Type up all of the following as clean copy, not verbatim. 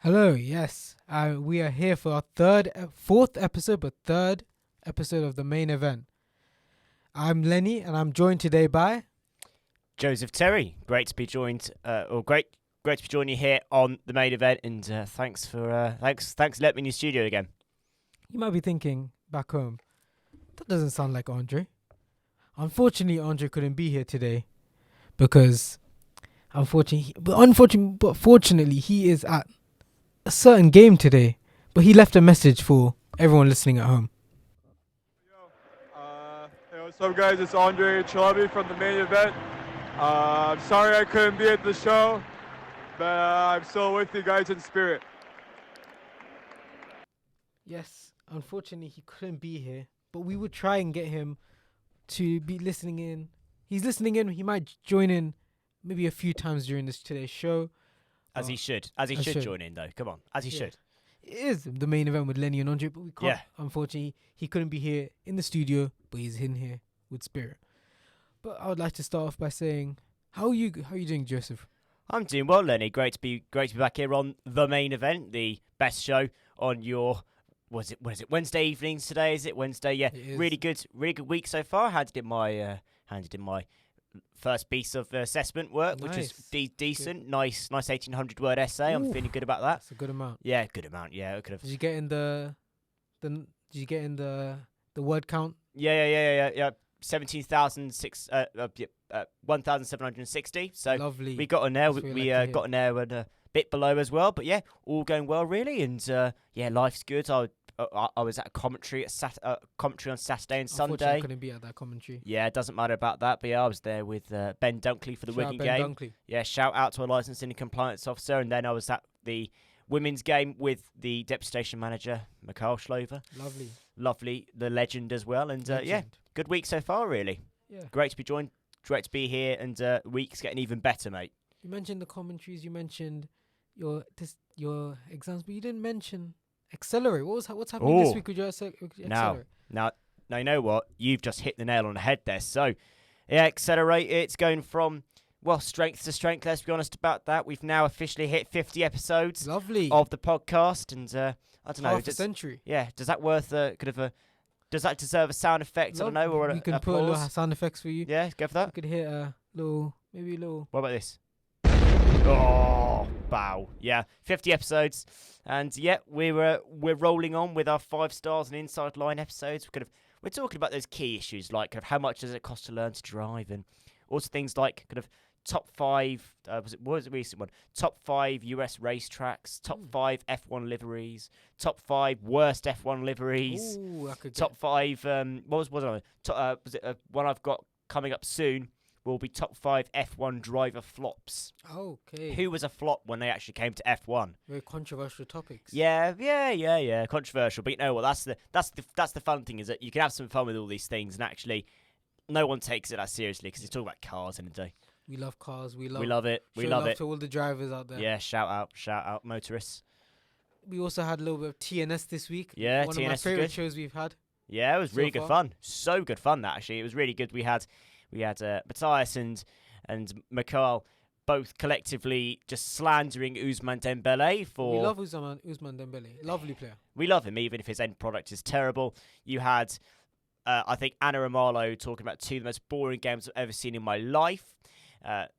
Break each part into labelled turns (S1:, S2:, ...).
S1: Hello, yes. We are here for our fourth episode of the main event. I'm Leny, and I'm joined today by
S2: Joseph Terry. Great to be joined, great to be joining you here on the main event, and thanks for letting me in your studio again.
S1: You might be thinking back home, that doesn't sound like Andre. Unfortunately, Andre couldn't be here today because, fortunately, he is at a certain game today. But he left a message for everyone listening at home.
S3: Hey, what's up, guys? It's Andre Shklover from the main event. I'm sorry I couldn't be at the show, but I'm still with you guys in spirit.
S1: Yes, unfortunately, he couldn't be here, but we would try and get him to be listening in. He's listening in. He might join in maybe a few times during today's show.
S2: As he should join in, though. Come on, as he should.
S1: It is the main event with Leny and Andre, but we can't. Yeah. Unfortunately, he couldn't be here in the studio, but he's in here with spirit. But I would like to start off by saying, how are you doing, Joseph?
S2: I'm doing well, Leny. Great to be back here on the main event, the best show on your what is it Wednesday evenings today? Is it Wednesday? Yeah, really good week so far. Handed in my first piece of assessment work, which is decent. Good. Nice 1,800 word essay. I'm feeling good about that.
S1: That's a good amount.
S2: Yeah, good amount. Yeah, I could have.
S1: Did you get in the word count?
S2: Yeah. 1,760. So
S1: lovely.
S2: We got on there. We got on there and a bit below as well. But yeah, all going well really. And life's good. I was at a commentary on Saturday and Sunday.
S1: I couldn't be at that commentary.
S2: Yeah, it doesn't matter about that. But yeah, I was there with Ben Dunkley for the Wigan game.
S1: Dunkley.
S2: Yeah, shout out to our licensing and compliance officer. And then I was at the women's game with the deputy station manager, Mikhail Shklover. Lovely, the legend as well. And good week so far, really.
S1: Yeah.
S2: Great to be joined. Great to be here, and week's getting even better, mate.
S1: You mentioned the commentaries. You mentioned your exams, but you didn't mention Accelerate. What's happening this week with your Accelerate?
S2: Now, you know what? You've just hit the nail on the head there. So, yeah, Accelerate. It's going from strength to strength. Let's be honest about that. We've now officially hit 50 episodes.
S1: Lovely.
S2: Of the podcast, and I don't know.
S1: Half a century.
S2: Yeah. Does that does that deserve a sound effect? I don't know. Or
S1: we can put a little sound effects for you.
S2: Yeah, go for that.
S1: We could hit a little.
S2: What about this? Oh, bow. Yeah, 50 episodes. And yeah, we're rolling on with our 5 stars and inside line episodes. We're talking about those key issues like how much does it cost to learn to drive, and also things like top 5, what was the recent one? Top 5 US racetracks, top 5 F1 liveries, top 5 worst F1 liveries.
S1: Ooh,
S2: top 5, what was it? One I've got coming up soon will be top 5 F1 driver flops.
S1: Okay.
S2: Who was a flop when they actually came to F1?
S1: Very controversial topics.
S2: Yeah. Controversial, but you know what? That's the fun thing, is that you can have some fun with all these things, and actually, no one takes it that seriously because it's talking about cars in a day.
S1: We love cars. We
S2: love it.
S1: We love it to all the drivers out there.
S2: Yeah, shout out, motorists.
S1: We also had a little bit of TNS this week.
S2: Yeah,
S1: one
S2: TNS
S1: of my favorite shows we've had.
S2: Yeah, it was really good fun. So good fun, that actually. It was really good. We had Matthias and Mikhail both collectively just slandering Ousmane Dembele for.
S1: We love Ousmane Dembele. Lovely player.
S2: We love him, even if his end product is terrible. You had, I think, Anna Romalo talking about 2 of the most boring games I've ever seen in my life.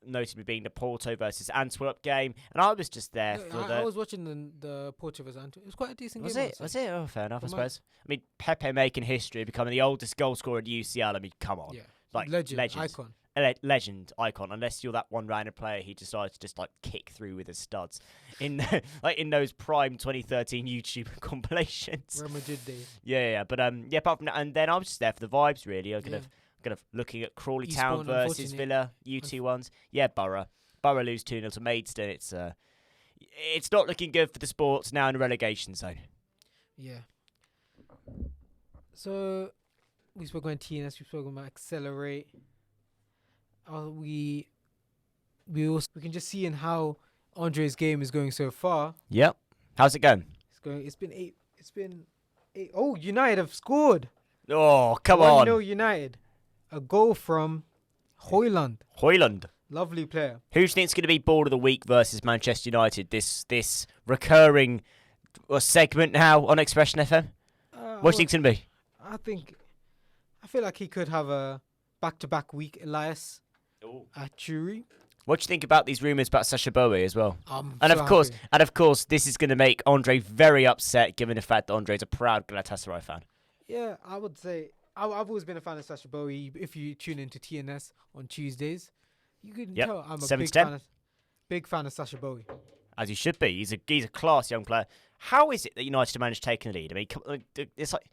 S2: Notably being the Porto versus Antwerp game, and I was just there
S1: I was watching the Porto versus Antwerp. It was quite a decent game.
S2: Was it? Oh, fair enough, I suppose. I mean, Pepe making history, becoming the oldest goal scorer in UCL. I mean, come on.
S1: Yeah.
S2: Like
S1: legend icon.
S2: Legend icon, unless you're that one random player he decides to just kick through with his studs in in those prime 2013 YouTube compilations.
S1: Real Madrid days.
S2: Yeah. But apart from that, and then I was just there for the vibes really. I kind of looking at Crawley Town versus Villa, U2 ones. Yeah, Borough lose 2-0 to Maidstone. It's not looking good for the sports now in the relegation zone.
S1: Yeah. So we spoke about TNS. We spoke about Accelerate. We can just see in how Andre's game is going so far.
S2: Yep. How's it going?
S1: It's been 8. Oh, United have scored.
S2: Oh, come on.
S1: 1-0 United. A goal from Højlund. Lovely player.
S2: Who do you think is going to be Ball of the Week versus Manchester United? This recurring segment now on Expression FM. What do you think it's going to be?
S1: I feel like he could have a back-to-back week, Elias at Churi.
S2: What do you think about these rumours about Sacha Boey as well?
S1: And
S2: of course, this is going to make Andre very upset, given the fact that Andre's a proud Galatasaray fan.
S1: Yeah, I would say I've always been a fan of Sacha Boey. If you tune into TNS on Tuesdays, you can tell I'm a big fan of Sacha Boey.
S2: As he should be. He's a class young player. How is it that United have managed to take a lead? I mean, it's like,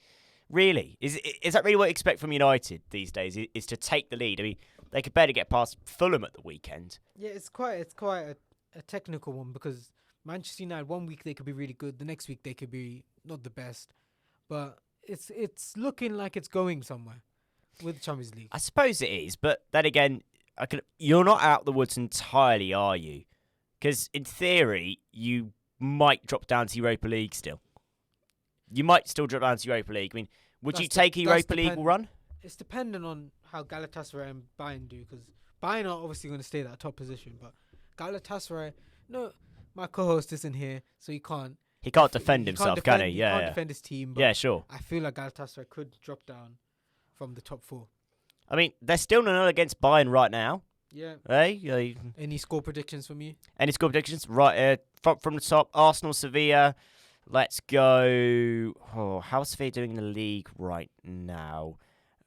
S2: really? Is that really what you expect from United these days? Is to take the lead? I mean, they could barely get past Fulham at the weekend.
S1: Yeah, it's quite a technical one because Manchester United 1 week they could be really good, the next week they could be not the best, but it's looking like it's going somewhere with the Champions League.
S2: I suppose it is, but then again, you're not out the woods entirely, are you? Because in theory, you might drop down to Europa League still. You might still drop down to Europa League. I mean, would you take a Europa League run?
S1: It's dependent on how Galatasaray and Bayern do, because Bayern are obviously going to stay that top position, but Galatasaray, no, my co-host isn't here, so he can't.
S2: He can't defend himself, can he?
S1: He can't defend his team. But
S2: yeah, sure.
S1: I feel like Galatasaray could drop down from the top 4.
S2: I mean, they're still 0-0 against Bayern right now.
S1: Yeah.
S2: Hey,
S1: any score predictions from you?
S2: Any score predictions? Right, from the top, Arsenal, Sevilla. Let's go. Oh, how's Sevilla doing in the league right now?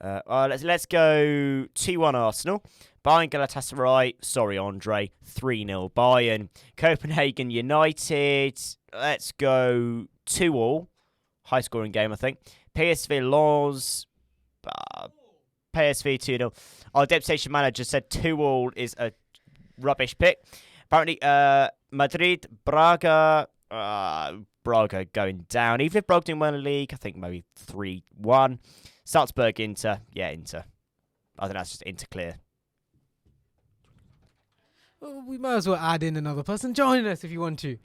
S2: Let's go 2-1 Arsenal. Bayern Galatasaray. Sorry, Andre. 3-0 Bayern. Copenhagen United. Let's go 2-2. High scoring game, I think. PSV Lens. PSV 2-0. Our deputation manager said 2-2 is a rubbish pick. Apparently, Madrid, Braga. Braga going down. Even if Braga didn't win the league, I think maybe 3-1. Salzburg, Inter. Yeah, Inter. I think that's just Inter clear.
S1: Well, we might as well add in another person. Join us if you want to.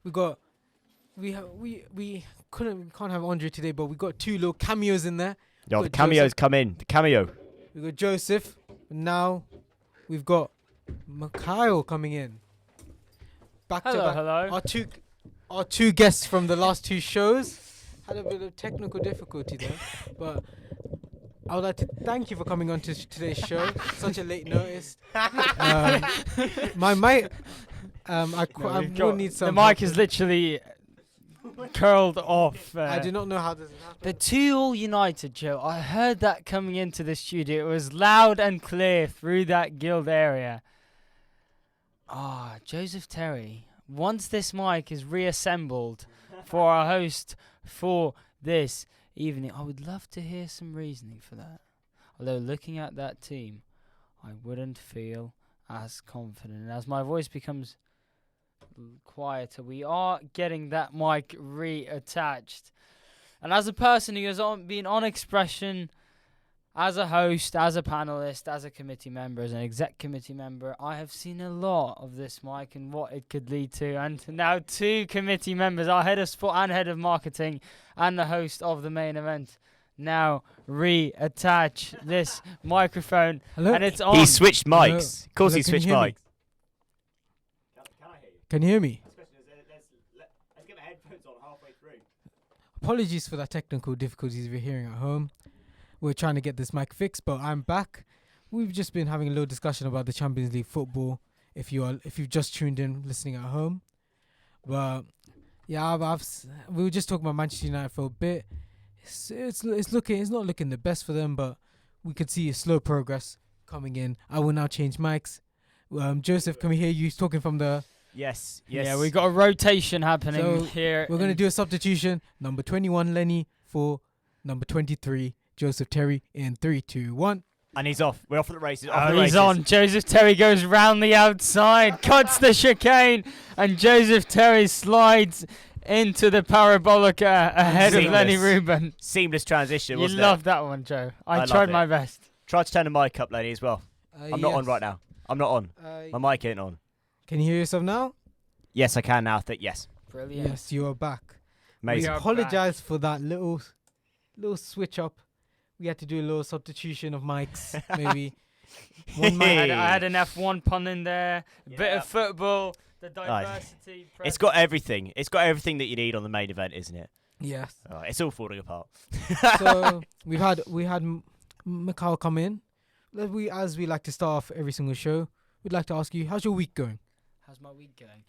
S1: We can't have Andre today, but we got 2 little cameos in there.
S2: Yo, the cameos come in. The cameo.
S1: We got Joseph. Now we've got Mikhail coming in. Back to back.
S4: Hello.
S1: Our two guests from the last 2 shows had a bit of technical difficulty there, but I would like to thank you for coming on to today's show. Such a late notice. My mic. I will need some.
S4: The mic is literally curled off.
S1: I do not know how this happened.
S4: The 2 United, Joe. I heard that coming into the studio. It was loud and clear through that guild area. Joseph Terry. Once this mic is reassembled for our host for this evening, I would love to hear some reasoning for that. Although looking at that team, I wouldn't feel as confident. And as my voice becomes quieter, we are getting that mic reattached. And as a person who has been on Expression as a host, as a panelist, as a committee member, as an exec committee member, I have seen a lot of this mic and what it could lead to. And now 2 committee members, our head of sport and head of marketing and the host of the main event, now reattach this microphone.
S1: Hello?
S4: And it's on.
S2: He switched mics.
S1: Hello?
S2: Of course he switched mics.
S1: Can you hear me?
S2: Let's get my headphones on halfway through.
S1: Apologies for that technical difficulties we're hearing at home. We're trying to get this mic fixed, but I'm back. We've just been having a little discussion about the Champions League football. If you've just tuned in listening at home, but yeah, we were just talking about Manchester United for a bit. It's not looking the best for them, but we could see a slow progress coming in. I will now change mics. Joseph, can we hear you talking from the?
S2: Yes.
S4: Yeah, we got a rotation happening here.
S1: We're going to do a substitution. Number 21, Leny, for number 23, Joseph Terry, in 3, 2, 1.
S2: And he's off. We're off at the races.
S4: He's on. Joseph Terry goes round the outside, cuts the chicane, and Joseph Terry slides into the parabolica ahead of Lenny Rubin.
S2: Seamless transition, wasn't it?
S4: You loved that one, Joe. I tried my best.
S2: Try to turn the mic up, Lenny, as well. I'm not on right now. I'm not on. My mic ain't on.
S1: Can you hear yourself now?
S2: Yes, I can now. Yes.
S4: Brilliant.
S1: Yes, you are back.
S2: Amazing.
S1: We apologize for that little switch up. We had to do a little substitution of mics, maybe.
S4: I had an F1 pun in there, a bit
S2: Yeah.
S4: of football, the
S2: Nice.
S4: diversity.
S2: It's got everything. It's got everything that you need on the main event, isn't it?
S1: Yes.
S2: It's all falling apart.
S1: So we had Mikhail come in. As we like to start off every single show, we'd like to ask you, how's your week going?
S4: How's my week going?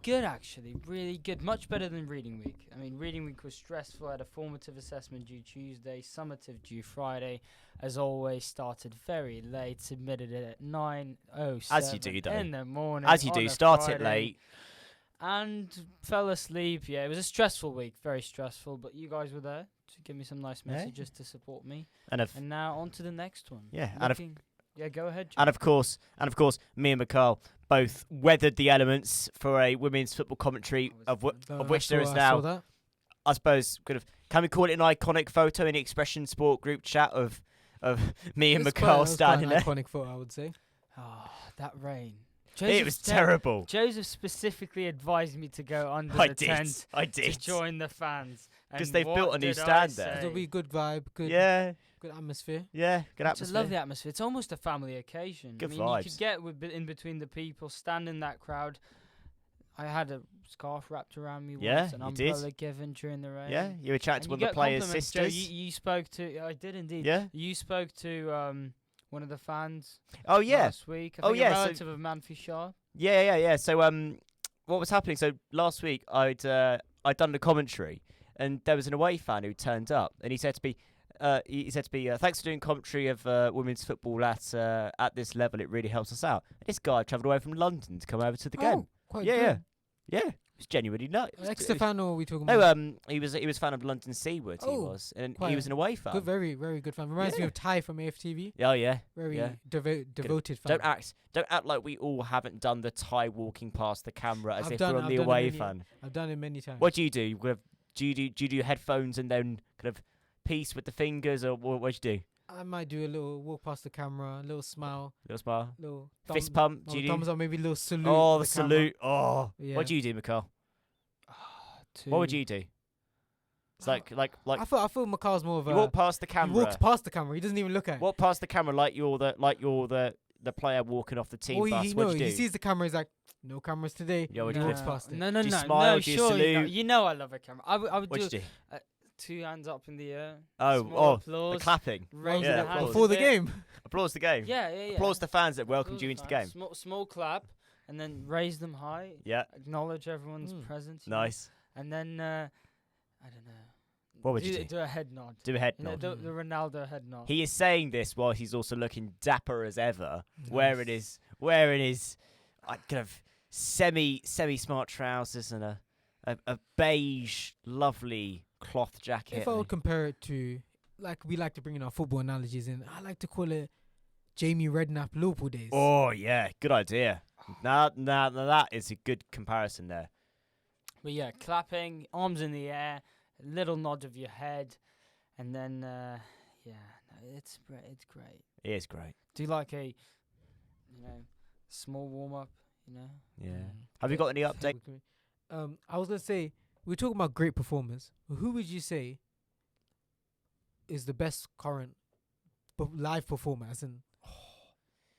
S4: Good, actually. Really good. Much better than reading week. I mean, reading week was stressful. I had a formative assessment due Tuesday, summative due Friday. As always, started very late, submitted it at 9:07
S2: As you do, though.
S4: in the morning.
S2: As you
S4: on
S2: do,
S4: a
S2: start it
S4: Friday,
S2: late.
S4: And fell asleep. Yeah, it was a stressful week. Very stressful. But you guys were there to give me some nice
S2: Yeah.
S4: messages to support me.
S2: And
S4: And now on to the next one.
S2: Yeah,
S4: Yeah, go ahead, Jim.
S2: and of course, me and Mikhail both weathered the elements for a women's football commentary of which there is now. I suppose can we call it an iconic photo in the Expression Sport group chat of me and Mikhail standing there?
S1: Iconic photo, I would say.
S4: Oh, that rain.
S2: It was terrible.
S4: Joseph specifically advised me to go under
S2: I
S4: the
S2: did.
S4: tent
S2: I
S4: to
S2: did.
S4: join the fans.
S2: 'Cause
S4: And
S2: they've
S4: what
S2: built a new
S4: did I
S2: stand there.
S4: say?
S1: It'll be good vibe, good
S2: Yeah,
S1: atmosphere.
S2: yeah. Good
S4: It's a
S2: atmosphere.
S4: lovely atmosphere. It's almost a family occasion.
S2: Good
S4: I mean, you
S2: vibes.
S4: could get in between the people, stand in that crowd. I had a scarf wrapped around me
S2: Yeah,
S4: once, an
S2: you did.
S4: umbrella given during the rain.
S2: Yeah, you were chatting
S4: And
S2: to
S4: you
S2: one of the
S4: get
S2: players'
S4: compliments, Joe.
S2: sisters.
S4: You spoke to. I did indeed.
S2: Yeah.
S4: You spoke to one of the fans
S2: Oh yeah.
S4: last week. I
S2: Oh,
S4: think
S2: yeah,
S4: a
S2: so-
S4: relative of Manfi Shah.
S2: Yeah. So what was happening? So last week I'd done the commentary, and there was an away fan who turned up, and he said to me, thanks for doing commentary of women's football at this level. It really helps us out. And this guy travelled away from London to come over to the game.
S1: Quite
S2: Yeah,
S1: good.
S2: yeah. It was genuinely nice.
S1: Extra fan, or are we talking
S2: No,
S1: about?
S2: he was a fan of London Seawards. He
S1: Oh,
S2: was, and
S1: quite
S2: he was an away fan.
S1: Good, very, very good fan. Reminds me
S2: Yeah.
S1: of Ty from AFTV.
S2: Oh yeah.
S1: Very
S2: Yeah.
S1: devoted fan.
S2: Don't act like we all haven't done the tie walking past the camera as
S1: I've
S2: if
S1: done-
S2: we're on
S1: I've
S2: the
S1: done it
S2: away
S1: many-
S2: fan.
S1: I've done it many times.
S2: What do you do? Do you do headphones and then kind of piece with the fingers, or what do you do?
S1: I might do a little walk past the camera, a little smile,
S2: Little smile,
S1: little
S2: fist pump. Do
S1: or
S2: you
S1: thumbs
S2: do?
S1: up, maybe a little salute.
S2: Oh,
S1: to
S2: the
S1: camera.
S2: salute. Oh,
S1: Yeah.
S2: what do you do, Mikhail? What would you do? It's like
S1: I feel Mikhail's more of a.
S2: you walk past the
S1: He
S2: camera.
S1: walks past the camera. He doesn't even look at it.
S2: Walk past the camera like you're the player walking off the team
S1: Or
S2: bus. What do you
S1: he
S2: do?
S1: sees the camera. He's like, no cameras today.
S2: Yeah, what
S1: he
S2: do you
S1: walks
S2: do?
S1: past it.
S4: No,
S2: Do you
S4: no,
S2: smile?
S4: no.
S2: Do you
S4: Surely not.
S2: salute?
S4: You know I love a camera. I would
S2: What
S4: do
S2: do you do?
S4: 2 hands up in the air.
S2: Oh,
S4: small
S2: the
S4: applause.
S2: clapping.
S4: Raise
S2: Yeah,
S4: the
S2: applause.
S4: hands
S1: Before
S4: a
S1: the
S4: bit.
S1: game.
S2: Applause the game.
S4: Yeah.
S2: Applause the fans that welcomed
S4: Applause
S2: you
S4: the
S2: into the
S4: fans.
S2: game.
S4: Small clap, and then raise them high.
S2: Yeah,
S4: Acknowledge everyone's presence. you know,
S2: nice.
S4: And then I don't know.
S2: What would you do?
S4: Do a head nod.
S2: Do a head
S4: You know,
S2: nod.
S4: the Ronaldo head nod.
S2: He is saying this while he's also looking dapper as ever, wearing
S1: Nice.
S2: his kind of semi smart trousers and a beige lovely cloth jacket.
S1: If I would compare it to, like, we like to bring in our football analogies in, I like to call it Jamie Redknapp Liverpool days.
S2: Oh yeah, good idea. Now that is a good comparison there.
S4: But yeah, clapping, arms in the air, a little nod of your head, and then it's great.
S2: It is great.
S4: Do like a small warm up.
S2: Yeah.
S1: Mm.
S2: Have you got any update?
S1: I was gonna say, we're talking about great performers. Who would you say is the best current live performer? As in,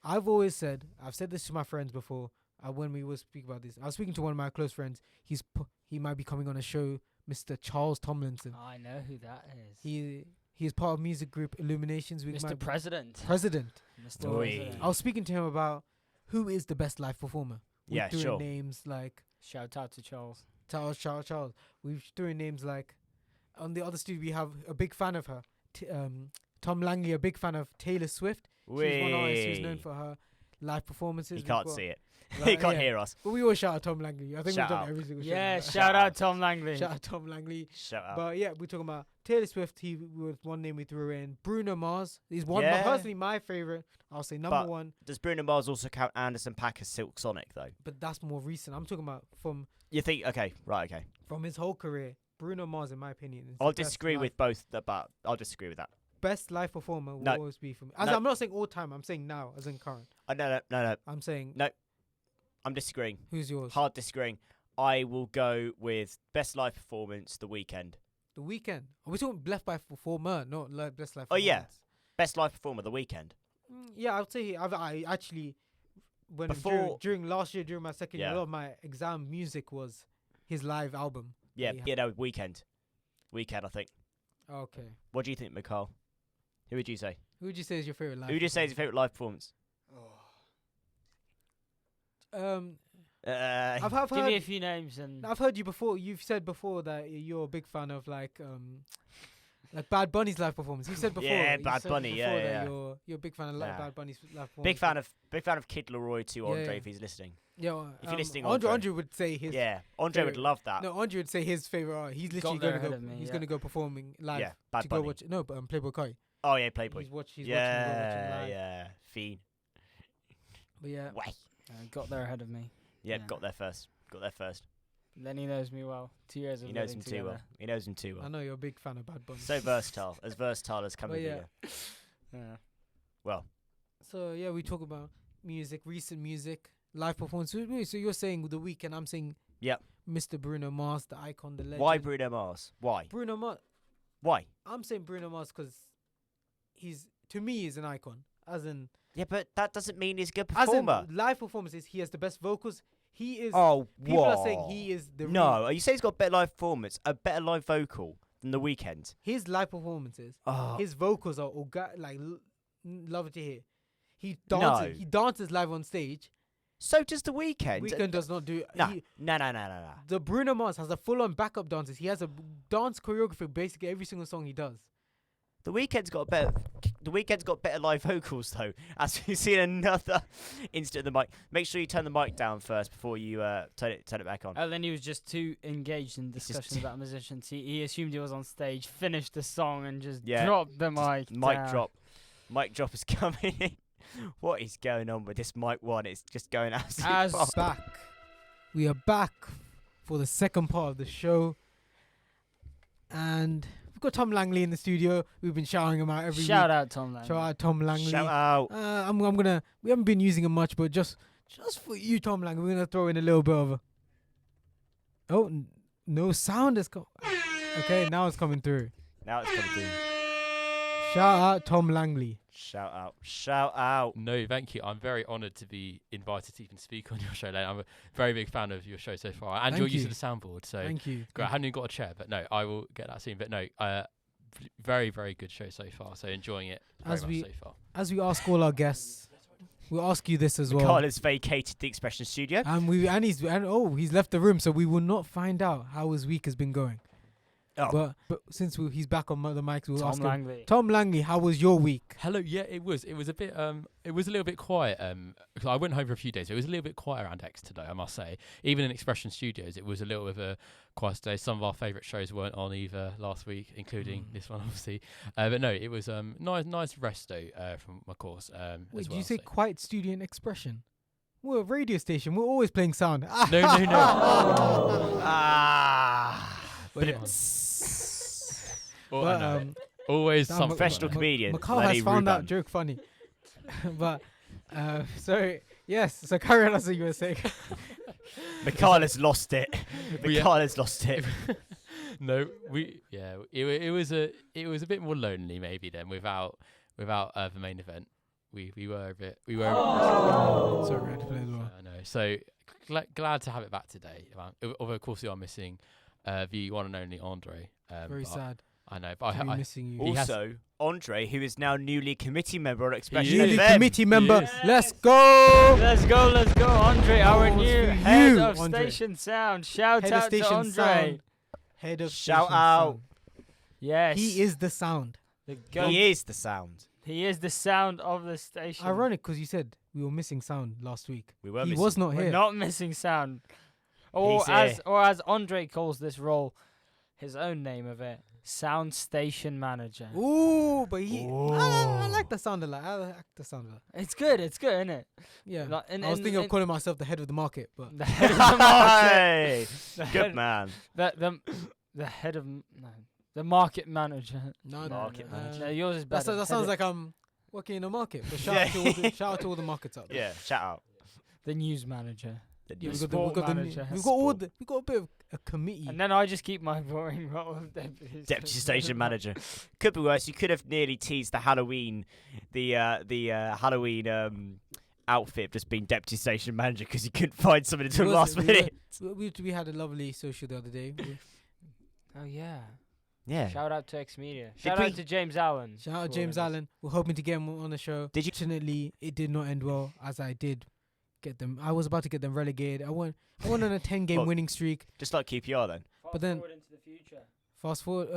S1: I've always said, I've said this to my friends before. When we were speaking about this, I was speaking to one of my close friends. He might be coming on a show, Mr. Charles Tomlinson.
S4: I know who that is.
S1: He is part of music group Illuminations. We
S4: Mr.
S1: might be-
S4: President.
S1: President.
S4: Mr.
S2: Oi.
S4: President.
S1: I was speaking to him about who is the best live performer. We're
S2: Yeah,
S1: doing
S2: sure.
S1: names like
S4: Shout out to Charles.
S1: Charles. We're doing names like, on the other studio we have a big fan of her, Tom Langley, a big fan of Taylor Swift. She's one artist who's known
S2: Whee.
S1: for her live performances.
S2: He
S1: We've
S2: can't
S1: got-
S2: see it.
S1: like,
S2: He can't
S1: yeah.
S2: hear us.
S1: But we always shout out Tom Langley. I think
S2: Shout
S1: we've done
S2: out.
S1: every single show.
S4: Yeah,
S1: like that.
S4: shout out Tom Langley.
S1: Shout out Tom Langley.
S2: Shut up.
S1: But yeah, we're talking about Taylor Swift. He was one name we threw in. Bruno Mars. He's one,
S2: Yeah.
S1: personally my favorite. I'll say number
S2: But-
S1: one.
S2: Does Bruno Mars also count Anderson .Paak as Silk Sonic though?
S1: But that's more recent. I'm talking about from
S2: You think? Okay, right. Okay.
S1: his whole career. Bruno Mars, in my opinion, is
S2: I'll
S1: the best
S2: disagree
S1: live-
S2: with both, but I'll disagree with that.
S1: best live performer will
S2: No.
S1: always be from.
S2: No.
S1: I'm not saying all time. I'm saying now, as in current.
S2: No.
S1: I'm saying
S2: No. I'm disagreeing.
S1: who's yours?
S2: Hard disagreeing. I will go with best live performance, The Weeknd.
S1: The Weeknd. Are we talking best live performer? No, best live.
S2: Oh, yeah.
S1: performance?
S2: Best live performer, The Weeknd.
S1: Yeah, I would say I actually when
S2: Before-
S1: during last year during my second year,
S2: Yeah.
S1: a lot of my exam music was his live album.
S2: Yeah,
S1: Yeah.
S2: yeah, no, Weekend, I think.
S1: Okay.
S2: What do you think, Mikhail? Who would you say?
S1: Who would you say is your favorite live?
S2: Who would you say is your favorite live performance?
S1: I've
S4: Give me a
S1: heard
S4: few names and
S1: I've heard you before. You've said before that you're a big fan of like Bad Bunny's live performance. You said before.
S2: Yeah,
S1: you
S2: Bad
S1: said
S2: Bunny,
S1: before
S2: yeah,
S1: that
S2: yeah.
S1: You're a big fan of
S2: Nah.
S1: Bad Bunny's live performance.
S2: big fan of Kid Leroy too,
S1: Yeah,
S2: Andre,
S1: yeah.
S2: if he's listening.
S1: Yeah,
S2: If you're listening,
S1: Andre
S2: Andre.
S1: would say his.
S2: Yeah, Andre would
S1: favorite-
S2: love that.
S1: No, Andre would say his favorite art. He's literally
S4: there
S1: going to go.
S4: ahead of me,
S1: He's
S4: yeah.
S1: going to go performing live
S2: Yeah, Bad
S1: to
S2: Bunny.
S1: go watch. No, but Playboy Kai.
S2: Oh yeah, Playboy.
S1: He's watching.
S2: Yeah,
S1: live.
S2: yeah, Fiend.
S1: But yeah,
S2: Way.
S4: got there ahead of me.
S2: Yeah,
S4: Yeah.
S2: got there first.
S4: Then he knows me well. 2 years of
S2: He knows
S4: living
S2: him too
S4: together.
S2: well. He knows him too
S1: I
S2: well.
S1: know you're a big fan of Bad Bunny.
S2: So versatile, as can
S1: But
S2: be.
S1: yeah.
S4: Yeah.
S2: Well,
S1: So yeah, we talk about music, recent music, live performance. So you're saying The Weeknd, I'm saying
S2: Yep.
S1: Mr. Bruno Mars, the icon, the legend.
S2: why Bruno Mars? Why?
S1: Bruno Mars?
S2: Why?
S1: I'm saying Bruno Mars because to me he's an icon. As in
S2: Yeah, but that doesn't mean he's a good performer.
S1: live performances, he has the best vocals. He is.
S2: Oh,
S1: people
S2: what?
S1: are saying he is the
S2: No, are you saying he's got a better live performance, a better live vocal than The Weeknd?
S1: his live performances.
S2: Oh,
S1: His vocals are love to hear. He
S2: No.
S1: dances. He dances live on stage.
S2: so does The Weeknd.
S1: Weeknd does not do.
S2: No,
S1: he-
S2: no.
S1: The Bruno Mars has a full-on backup dances. He has a dance choreography basically every single song he does.
S2: The Weeknd's got better live vocals though. As we've seen another instant of the mic. Make sure you turn the mic down first before you turn it back on.
S4: Oh, then he was just too engaged in
S2: just-
S4: discussions about musicians. He assumed he was on stage, finished the song, and just
S2: Yeah,
S4: dropped the mic.
S2: Mic
S4: down.
S2: drop. Mic drop is coming in. What is going on with this mic one? It's just going absolutely
S4: As
S2: fast.
S1: Back. We are back for the second part of the show, and we've got Tom Langley in the studio. We've been shouting him out every
S4: Shout
S1: week.
S4: out Tom Langley.
S1: Shout out Tom Langley.
S2: Shout out.
S1: I'm gonna. We haven't been using him much, but just for you, Tom Langley, we're gonna throw in a little bit of a. Oh, no sound has come. Okay, now it's coming through.
S2: Now it's coming through.
S1: Shout out Tom Langley.
S2: Shout out. Shout out.
S5: No, thank you. I'm very honoured to be invited to even speak on your show, Leny. I'm a very big fan of your show so far, and your
S1: Thank
S5: use
S1: you.
S5: of the soundboard. So
S1: Thank you.
S5: great. I haven't even got a chair, but no, I will get that soon. But no, very, very good show so far. So enjoying it very
S1: As
S5: much
S1: we-
S5: so far.
S1: As we ask all our guests, we'll ask you this as well.
S2: Mikhail has vacated the Expression studio.
S1: He's left the room, so we will not find out how his week has been going.
S2: Oh.
S1: But since he's back on the mic, we'll
S4: Tom
S1: ask him.
S4: Langley.
S1: Tom Langley, how was your week?
S5: Hello. Yeah, it was a bit. It was a little bit quiet. 'Cause I went home for a few days. It was a little bit quiet around X today, I must say. Even in Expression Studios, it was a little bit of a quiet day. Some of our favourite shows weren't on either last week, including this one, obviously. But no, it was nice rest though from my course.
S1: Wait,
S5: as
S1: did
S5: well,
S1: you say
S5: so.
S1: quiet studio and expression? We're a radio station. We're always playing sound.
S5: No.
S1: But yeah.
S5: Well,
S1: But,
S5: I know. Always
S1: Damn,
S5: some
S2: Professional comedian.
S1: Mikhail
S2: Leny
S1: has found that
S2: Ruban.
S1: joke funny. But sorry. Yes. So carry on as you were saying.
S2: Mikhail has lost it.
S5: We-
S2: Mikhail has lost it.
S5: No, it was a bit more lonely maybe then without the main event. We were a bit
S1: Sorry, we had to play as well.
S5: I know. So glad to have it back today. Although of course we are missing the one and only Andre.
S1: Very
S5: but
S1: sad.
S5: I know, but
S1: to be
S5: I
S1: missing you.
S5: He has-
S2: Also, Andre, who is now newly committee member on Expression
S1: Newly
S2: FM.
S1: committee member.
S5: Yes.
S1: Let's go.
S4: Let's go, Andre, our
S1: Balls
S4: new
S1: for
S4: head
S1: you,
S4: of
S1: Andre.
S4: Station Sound. Shout
S1: Head of
S4: out to
S1: station
S4: Andre.
S1: sound. Head of
S2: Shout
S1: station
S2: out.
S1: sound.
S4: Yes,
S1: He is the sound.
S4: the
S2: He is the sound.
S4: He is the sound of the station.
S1: Ironic because you said we were missing sound last week.
S2: We were
S1: He
S2: missing.
S1: was not
S4: We're
S1: here.
S4: not missing sound. Or
S2: He's here.
S4: as Andre calls this role, his own name of it, sound station manager.
S1: Ooh, but I
S2: Ooh.
S1: like the sound a lot. I like the sound a lot.
S4: It's good, isn't it?
S1: Yeah.
S4: Like,
S1: I was thinking of calling myself the head of the market, but
S4: the head of the market.
S2: Hey,
S4: The
S2: good
S4: head-
S2: man.
S4: The head of the market manager.
S1: no,
S2: Market
S4: No, yours is better.
S1: that sounds like I'm working in a market. But shout out to all the markets out there.
S2: Yeah, shout out.
S4: the news manager.
S2: Then
S1: Yeah,
S2: you
S4: Sport manager.
S1: we got a bit of a committee.
S4: And then I just keep my boring role of
S2: deputy station manager. Could be worse. You could have nearly teased the Halloween, the Halloween outfit just being deputy station manager because you couldn't find somebody until the last minute.
S1: We had a lovely social the other day.
S4: Oh yeah.
S2: Yeah.
S4: Shout out to X Media. Shout
S2: we-
S4: out to James Allen.
S1: Shout out
S4: for
S1: James
S4: all of
S1: Allen. We're hoping to get him on the show.
S2: Did you-
S1: Fortunately, it did not end well, as I did get them. I was about to get them relegated. I went on a 10-game
S2: Well-
S1: winning streak.
S2: Just like QPR then.
S4: Fast
S1: But then-
S4: forward into the future.
S1: Fast forward,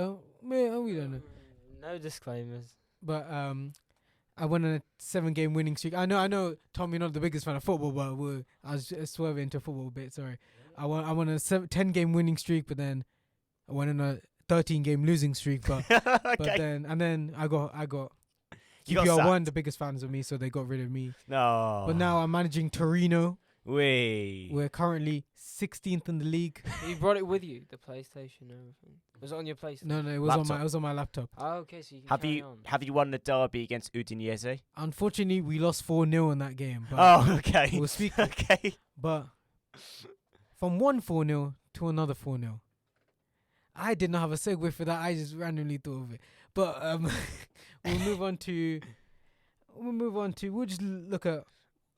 S1: we don't know.
S4: No disclaimers.
S1: But I went on a 7-game winning streak. I know, Tom, you're not the biggest fan of football, but I was just swerving into football a bit. Sorry, I went on a 10-game winning streak, but then I went on a 13-game losing streak. But
S2: Okay.
S1: but then I got
S2: You got
S1: QPR
S2: sacked.
S1: weren't the biggest fans of me, so they got rid of me.
S2: No.
S1: But now I'm managing Torino.
S2: We.
S1: We're currently 16th in the league.
S4: You brought it with you, the PlayStation and everything. Was it on your PlayStation?
S1: No, it was
S2: Laptop.
S1: on my laptop.
S4: Oh, okay, so you can
S2: Have
S4: carry
S2: you
S4: on.
S2: have you won the derby against Udinese?
S1: Unfortunately, we lost 4-0 in that game. But
S2: Oh, okay.
S1: we'll speak.
S2: Okay.
S1: But from one 4-0 to another 4-0. I did not have a segue for that. I just randomly thought of it. But we'll move on to. We'll just look at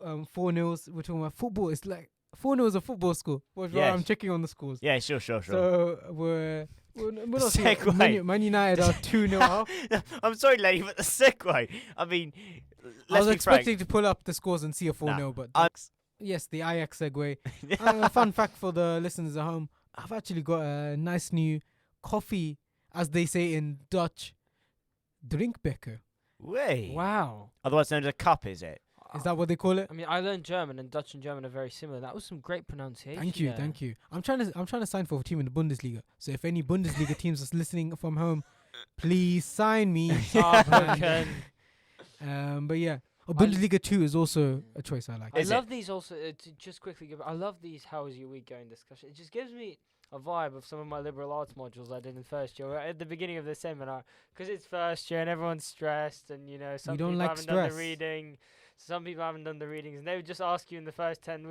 S1: 4-0s. We're talking about football. It's like 4-0 is a football score. Well,
S2: Yes.
S1: I'm checking on the scores.
S2: Yeah, sure.
S1: So we're not
S2: Segue.
S1: Man United are 2-0 up.
S2: I'm sorry, lady, but the segue. I mean,
S1: I
S2: let's
S1: was
S2: be frank.
S1: expecting to pull up the scores and see a 4-0,
S2: Nah,
S1: but
S2: I-
S1: yes, the Ajax segue. A fun fact for the listeners at home: I've actually got a nice new coffee, as they say in Dutch, drinkbeker.
S2: Way.
S4: Wow.
S2: Otherwise known as a cup, is it?
S1: Is that what they call it?
S4: I mean, I learned German, and Dutch and German are very similar. That was some great pronunciation.
S1: Thank you. I'm trying to sign for a team in the Bundesliga. So if any Bundesliga teams are listening from home, please sign me.
S4: Saarbrücken.
S1: But yeah, Bundesliga 2 is also a choice I like.
S4: I
S2: Is
S4: love these also. To just quickly give. I love these. How was your week going discussion? It just gives me a vibe of some of my liberal arts modules I did in first year. At the beginning of the seminar, because it's first year and everyone's stressed, and some
S1: don't
S4: people
S1: like
S4: haven't done the
S1: stress.
S4: reading. Some people haven't done the readings, and they would just ask you in the first 10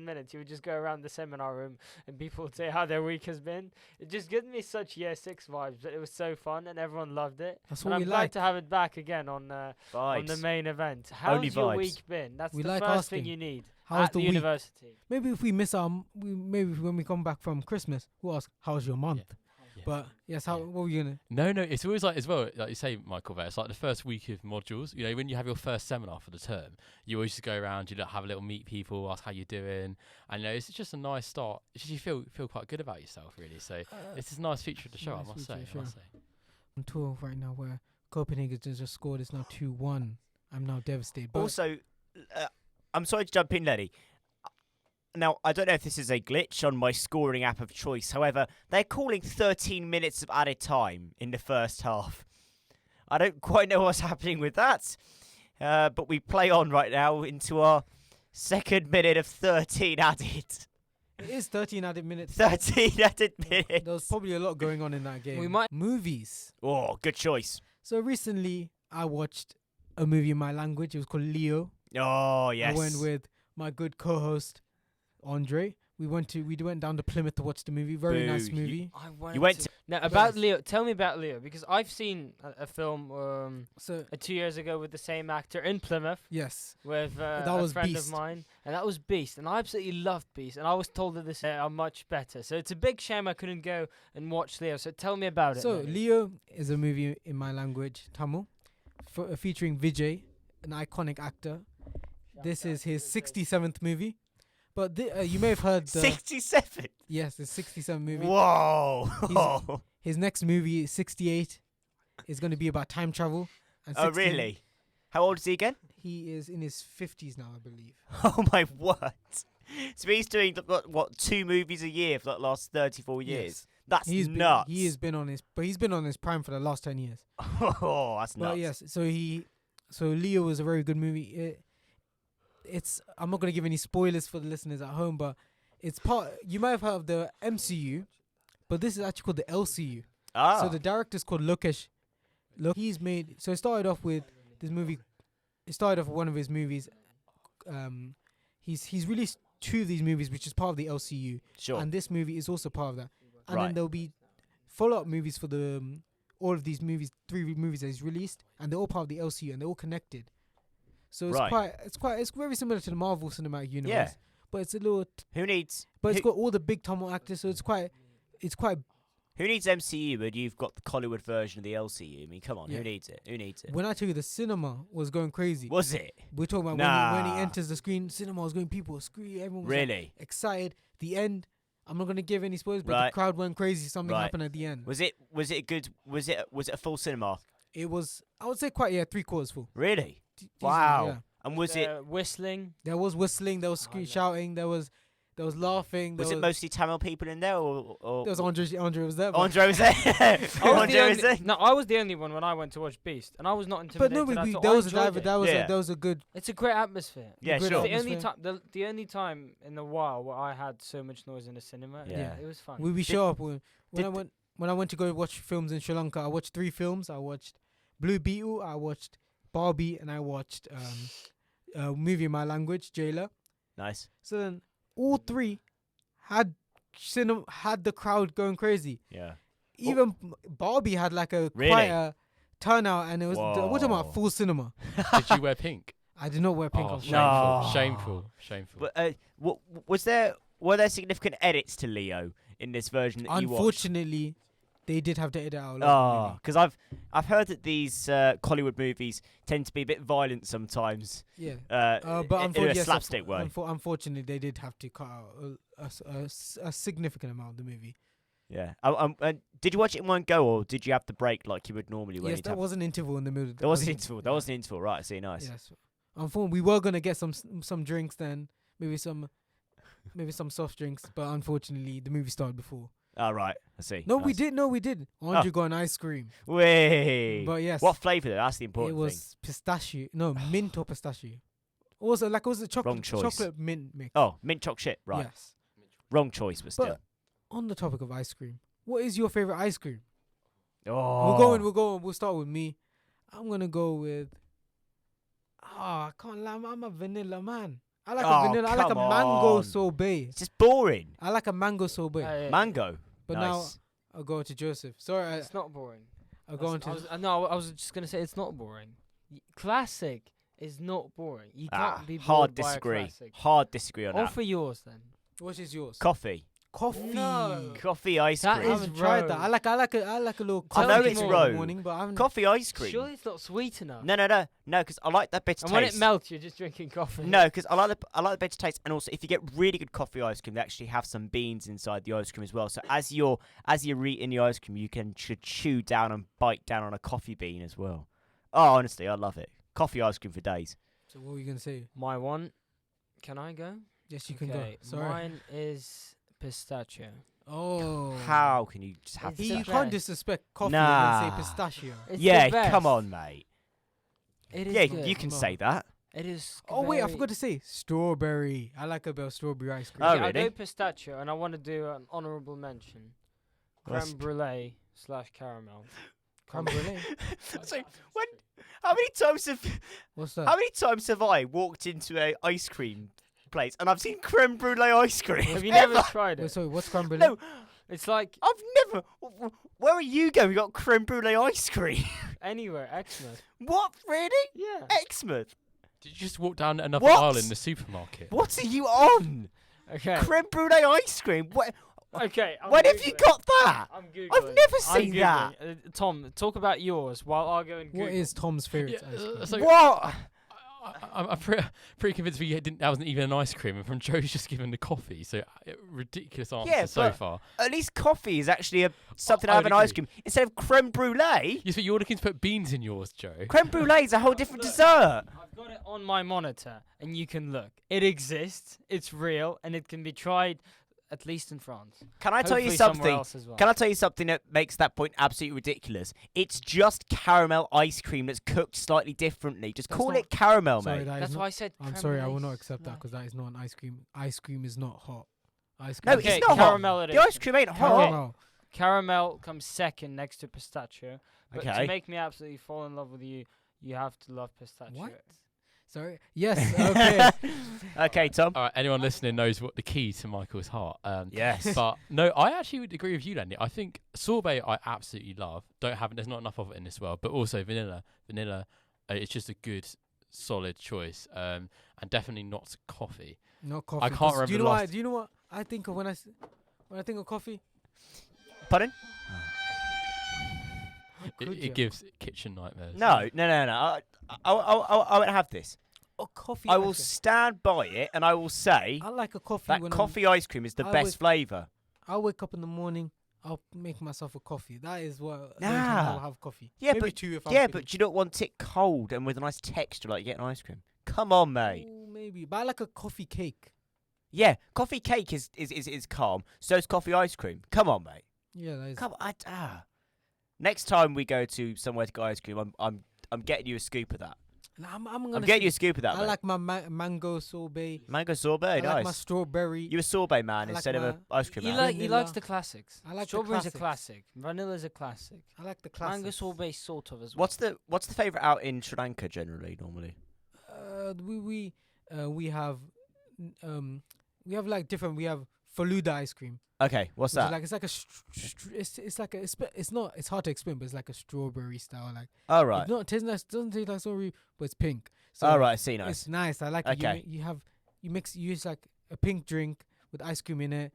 S4: minutes. You would just go around the seminar room, and people would say how their week has been. It just gives me such year 6 vibes. But it was so fun, and everyone loved it.
S1: That's
S4: And
S1: what
S4: I'm
S1: we
S4: glad
S1: like.
S4: to have it back again on the
S2: Vibes.
S4: main event. How's
S2: Only
S4: your
S2: vibes.
S4: week been? That's
S1: We
S4: the
S1: like
S4: first thing
S1: asking.
S4: you need
S1: How's
S4: at
S1: the
S4: the
S1: week?
S4: university.
S1: Maybe if we miss maybe when we come back from Christmas, we'll ask, "How's your month?"
S5: Yeah.
S1: But yes,
S5: Yeah.
S1: what were you gonna?
S5: No, it's always like, as well, like you say, Michael, there, it's like the first week of modules. You know, when you have your first seminar for the term, you always just go around, have a little meet people, ask how you're doing, and it's just a nice start. It's just you feel quite good about yourself, really. So it's just a nice feature of the show,
S1: nice
S5: I must say.
S1: feature,
S5: I must
S1: sure.
S5: say.
S1: On tour right now where Copenhagen just scored. It's now 2-1. I'm now devastated. But
S2: Also, I'm sorry to jump in, Lenny. Now, I don't know if this is a glitch on my scoring app of choice. However, they're calling 13 minutes of added time in the first half. I don't quite know what's happening with that. But we play on right now into our second minute of 13 added.
S1: it is 13 added minutes.
S2: 13 added minutes.
S1: There was probably a lot going on in that game.
S4: We might-
S1: Movies.
S2: Oh, good choice.
S1: So recently, I watched a movie in my language. It was called Leo.
S2: Oh, yes.
S1: I went with my good co-host Andre. We went down to Plymouth to watch the movie. Very
S2: Boo,
S1: nice
S2: you-
S1: movie.
S4: I went
S2: You went
S4: to now about
S1: Yes.
S4: Leo. Tell me about Leo because I've seen a film
S1: So
S4: 2 years ago with the same actor in Plymouth
S1: yes,
S4: with
S1: That
S4: a
S1: was
S4: friend
S1: Beast.
S4: of mine, and that was Beast, and I absolutely loved Beast, and I was told that this are much better. So it's a big shame I couldn't go and watch Leo. So tell me about it.
S1: so
S4: Lenny.
S1: Leo is a movie in my language, Tamil, featuring Vijay, an iconic actor. This is his 67th movie. But you may have heard the
S2: 67.
S1: yes, the 67 movie.
S2: Whoa.
S1: His next movie, 68, is going to be about time travel. And
S2: Oh,
S1: 16
S2: really? How old is he again?
S1: He is in his 50s now, I believe.
S2: Oh, my word. So he's doing, what, 2 movies a year for the last 34 years?
S1: Yes.
S2: That's
S1: He's
S2: nuts.
S1: He's been on his prime for the last 10 years.
S2: Oh, that's nuts.
S1: But yes, so Leo was a very good movie. I'm not going to give any spoilers for the listeners at home, but you might have heard of the MCU, but this is actually called the LCU.
S2: Ah.
S1: So the director's called Lokesh. So it started off with this movie. It started off with one of his movies. He's released two of these movies, which is part of the LCU,
S2: Sure.
S1: and this movie is also part of that. And
S2: Right.
S1: then there'll be follow-up movies for the all of these movies, 3 movies that he's released, and they're all part of the LCU, and they're all connected. So
S2: Right.
S1: it's very similar to the Marvel Cinematic Universe.
S2: Yeah.
S1: But it's a little,
S2: Who needs?
S1: but it's
S2: who,
S1: got all the big Tamil actors, so it's quite.
S2: who needs MCU when you've got the Hollywood version of the LCU? I mean, come on.
S1: Yeah.
S2: Who needs it? Who needs it?
S1: When I tell you the cinema was going crazy,
S2: Was it
S1: we're talking about when he
S2: Nah.
S1: enters the screen, cinema was going, people were screaming, everyone was like,
S2: really?
S1: excited. The end, I'm not gonna give any spoilers, but the
S2: Right.
S1: crowd went crazy. Something
S2: Right.
S1: happened at the end.
S2: Was it good? Was it a full cinema?
S1: It was, I would say, quite 3/4 full.
S2: Really?
S1: Decent,
S2: Wow.
S1: yeah.
S2: And was it
S4: whistling?
S1: There was whistling, there was shouting, there was laughing.
S2: was
S1: there
S2: it mostly Tamil people in there, or
S1: There was Andre was there. but-
S2: Andre was there? Andre was there?
S4: No, I was the only one when I went to watch Beast, and I was not
S1: But
S4: intimidated.
S1: no,
S4: at all.
S1: there
S4: I
S1: was
S4: enjoyed it.
S2: Yeah.
S1: there was a good.
S4: It's a great atmosphere.
S2: Yeah,
S1: good
S2: sure.
S4: The only
S1: atmosphere.
S4: time, the only time in a while where I had so much noise in the cinema.
S2: Yeah.
S4: It was fun.
S1: We show up when
S2: did
S1: I went to go watch films in Sri Lanka. I watched 3 films. I watched Blue Beetle, I watched Barbie, and I watched a movie in my language, Jailer.
S2: Nice.
S1: So then all 3 had the crowd going crazy.
S2: Yeah.
S1: Even Barbie had like a
S2: Really?
S1: quite a turnout, and it was we're talking
S2: Whoa.
S1: about full cinema.
S5: Did you wear pink?
S1: I did not wear pink.
S5: Oh,
S1: on
S5: shameful,
S2: No.
S5: shameful.
S2: But were there significant edits to Leo in this version that you watched?
S1: Unfortunately, they did have to edit out a lot. of the movie.
S2: Because I've heard that these Hollywood movies tend to be a bit violent sometimes.
S1: Yeah.
S2: In
S1: But
S2: a
S1: unfortunately,
S2: slapstick way.
S1: Unfortunately, they did have to cut out a significant amount of the movie.
S2: Yeah. And did you watch it in one go, or did you have to break like you would normally? When
S1: Yes,
S2: you'd
S1: there
S2: have-
S1: was an interval in the middle.
S2: There was an interval. There was an interval. Right. I see. Nice.
S1: Yes. Unfortunately, we were gonna get some drinks then, maybe some soft drinks, but unfortunately, the movie started before.
S2: Oh, right. I see.
S1: No, we
S2: Nice.
S1: did. No, we did. Andrew got an ice cream.
S2: Wait.
S1: But yes,
S2: What flavour though? That's the
S1: it
S2: important thing.
S1: was pistachio. No, mint or pistachio. Also, it was a
S2: Wrong choice.
S1: chocolate mint mix.
S2: Oh, mint choc shit. Right.
S1: Yes.
S2: Wrong choice, but still.
S1: But on the topic of ice cream, what is your favorite ice cream?
S2: Oh.
S1: We're going. We'll start with me. I'm gonna go with. I can't lie. I'm a vanilla man. I like a vanilla. I like a
S2: come
S1: mango
S2: on.
S1: sorbet.
S2: It's just boring.
S1: I like a mango sorbet.
S2: Mango.
S1: But
S2: nice.
S1: now I'll go on to Joseph. Sorry,
S4: It's not boring.
S1: I'll go on to.
S4: I was just gonna say it's not boring. Classic is not boring. You can't be bored
S2: hard
S4: by a
S2: disagree.
S4: classic.
S2: Hard disagree on that.
S4: Offer yours then.
S1: What is yours?
S2: Coffee.
S1: Coffee.
S4: No.
S2: Coffee ice
S4: That
S2: cream.
S1: I
S4: is
S1: haven't tried that.
S4: rogue.
S1: I like a little.
S2: I know
S1: coffee
S2: it's
S1: in the
S2: rogue.
S1: morning, but I haven't.
S2: Coffee ice cream.
S4: Surely it's not sweet enough.
S2: No, because I like that bit of
S4: And
S2: taste.
S4: when it melts, you're just drinking coffee.
S2: No, because I like the bit of taste, and also if you get really good coffee ice cream, they actually have some beans inside the ice cream as well. So as you're eating the ice cream, you should chew down and bite down on a coffee bean as well. Oh, honestly, I love it. Coffee ice cream for days.
S1: So what were you gonna say?
S4: My one. Can I go?
S1: Yes, you can go.
S4: Okay,
S1: Sorry.
S4: mine is pistachio.
S1: Oh.
S2: How can you just have
S4: It's
S1: You
S4: the
S2: pistachio?
S1: can't
S4: best.
S1: disrespect coffee
S2: Nah.
S1: and say pistachio.
S4: It's
S2: Yeah,
S4: the best.
S2: come on, mate.
S4: It is
S2: Yeah,
S4: good.
S2: you can
S1: Come
S2: say
S1: on.
S2: that.
S4: It is.
S1: Oh wait, I
S4: very-
S1: forgot to say strawberry. I like a bit of strawberry ice cream.
S2: Oh,
S4: Okay, I'll
S2: really?
S4: go pistachio, and I want to do an honourable mention.
S2: What's-
S4: Creme brulee / caramel.
S1: Creme brulee.
S2: So how many
S1: What's that?
S2: times have I walked into a ice cream place and I've seen creme brulee ice cream?
S4: Have you never tried
S1: Wait,
S4: it?
S1: sorry, what's creme brulee?
S2: No,
S4: It's like
S2: I've never. Where are you going? We got creme brulee ice cream.
S4: anywhere, Xmas.
S2: What? Really?
S4: Yeah.
S2: Exmouth?
S5: Did you just walk down another
S2: What?
S5: aisle in the supermarket?
S2: What are you on?
S4: Okay.
S2: Creme brulee ice cream?
S4: Okay. I'm
S2: When have you
S4: Googling.
S2: got that?
S4: I'm Googling.
S2: I've never
S4: I'm
S2: seen that.
S4: Googling. Tom, talk about yours while I go and Google.
S1: What is Tom's favorite
S5: Yeah,
S1: ice cream?
S5: so
S2: What?
S5: I'm pretty convinced that wasn't even an ice cream, and from Joe's just given the coffee. So ridiculous answer
S2: Yeah,
S5: so
S2: but-
S5: far.
S2: At least coffee is actually something
S5: I
S2: I have
S5: would
S2: in ice
S5: agree.
S2: cream instead of creme brulee.
S5: Yes, but you're looking to put beans in yours, Joe.
S2: Creme brulee is a whole different dessert.
S4: I've got it on my monitor, and you can look. It exists. It's real, and it can be tried, at least in France.
S2: Can I tell you
S4: Hopefully somewhere
S2: something?
S4: else as well.
S2: Can I tell you something that makes that point absolutely ridiculous? It's just caramel ice cream that's cooked slightly differently. Just
S1: That's
S2: call
S1: not-
S2: it caramel,
S1: Sorry,
S2: mate.
S1: that is
S4: That's
S1: not.
S4: why I said.
S1: I'm
S4: creme
S1: sorry, I will
S4: brulee
S1: not accept that
S4: slash-
S1: because that is not an ice cream. Ice cream is not hot. Ice
S2: No,
S1: cream.
S2: it's
S4: Okay,
S2: not hot.
S4: caramel it
S2: The
S4: is.
S2: ice cream ain't hot.
S1: Caramel.
S4: Caramel comes second next to pistachio. But
S2: Okay.
S4: to make me absolutely fall in love with you, you have to love pistachio.
S1: What? Sorry. Yes. Okay.
S2: Okay, Tom.
S5: All right, anyone listening knows what the key to Michael's heart.
S2: Yes.
S5: But no, I actually would agree with you, Lenny. I think sorbet I absolutely love. There's not enough of it in this world. But also vanilla. It's just a good, solid choice. And definitely not coffee.
S1: Not coffee.
S5: I can't
S1: 'cause
S5: remember
S1: Do you
S5: the
S1: know
S5: last-
S1: what? Do you know what I think of when I think of coffee?
S2: Pardon?
S1: Could you?
S5: It gives kitchen nightmares.
S2: No. I won't have this.
S1: Oh, coffee.
S2: I will
S1: ice cream.
S2: stand by it, and I will say
S1: I like a coffee
S2: that
S1: when
S2: coffee ice cream is the
S1: I
S2: best
S1: would-
S2: flavour.
S1: I'll wake up in the morning. I'll make myself a coffee. That is what.
S2: Nah.
S1: I'll have coffee.
S2: Yeah,
S1: Maybe
S2: but-
S1: two if I'm
S2: Yeah,
S1: feeling-
S2: but you don't want it cold and with a nice texture like you get in ice cream. Come on, mate.
S1: Ooh, maybe, but I like a coffee cake.
S2: Yeah, coffee cake is calm. So's coffee ice cream. Come on, mate.
S1: Yeah, that is.
S2: Come on. Next time we go to somewhere to get ice cream, I'm getting you a scoop of that.
S1: Nah, I'm gonna.
S2: I'm getting
S1: say-
S2: you a scoop of that.
S1: I
S2: mate.
S1: like my mango sorbet.
S2: Mango sorbet.
S1: I
S2: Nice.
S1: like my strawberry.
S2: You a sorbet man
S1: I like
S2: instead of a ice cream
S4: He,
S2: man.
S4: he likes
S1: Vanilla.
S4: the classics.
S1: I like the
S4: Strawberry's a
S1: classics.
S4: classic. Vanilla's a classic.
S1: I like the classics.
S4: Mango sorbet sort of as well.
S2: What's the favourite out in Sri Lanka generally normally?
S1: We have like different. We have Faluda ice cream.
S2: Okay, what's
S1: which is
S2: that?
S1: like it's like it's not it's hard to explain, but it's like a strawberry style. Like
S2: All right.
S1: it's not tastes nice. Doesn't taste like strawberry, but it's pink. So
S2: All right. I see. Nice.
S1: it's nice. I like it.
S2: Okay.
S1: You use like a pink drink with ice cream in it.